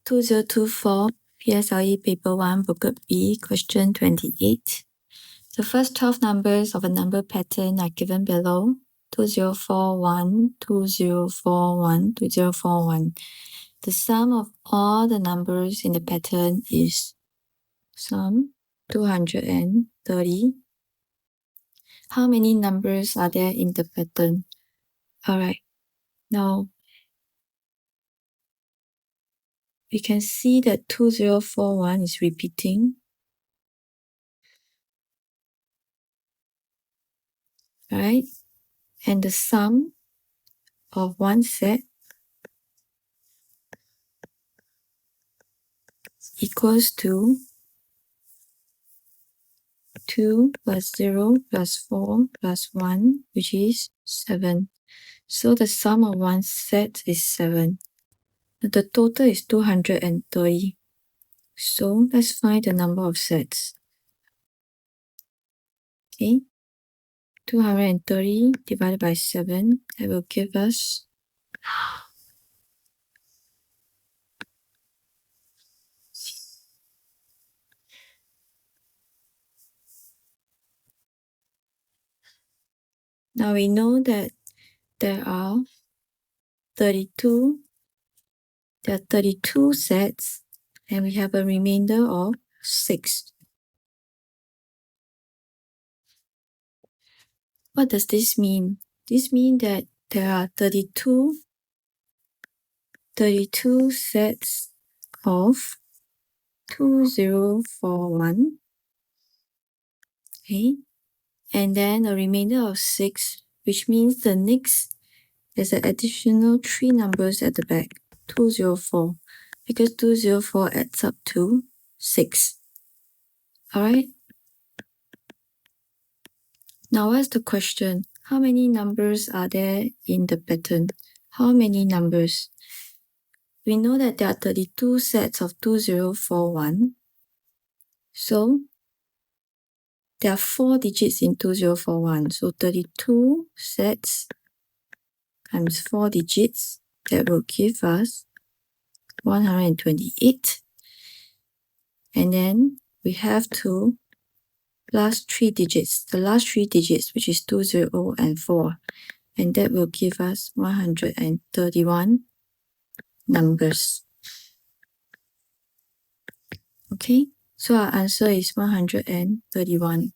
2024 PSLE Paper 1 Booklet B, question 28. The first 12 numbers of a number pattern are given below: 2041, 2041, 2041. The sum of all the numbers in the pattern is sum 230. How many numbers are there in the pattern? Alright, now we can see that 2041 is repeating. Right? And the sum of one set equals to 2 plus 0 plus 4 plus 1, which is 7. So the sum of one set is 7. The total is 230. So let's find the number of sets. Okay, 230 divided by 7, that will give us now we know that there are 32 sets and we have a remainder of 6. What does this mean? This means that there are 32 sets of 2041. Okay, and then a remainder of 6, which means the next there's an additional 3 numbers at the back, 204, because 204 adds up to 6. Alright? Now what's the question? How many numbers are there in the pattern? How many numbers? We know that there are 32 sets of 2041. So there are 4 digits in 2041. So 32 sets times 4 digits, that will give us 128. And then we have to plus 3 digits, the last 3 digits, which is 20 and 4. And that will give us 131 numbers. Okay, so our answer is 131.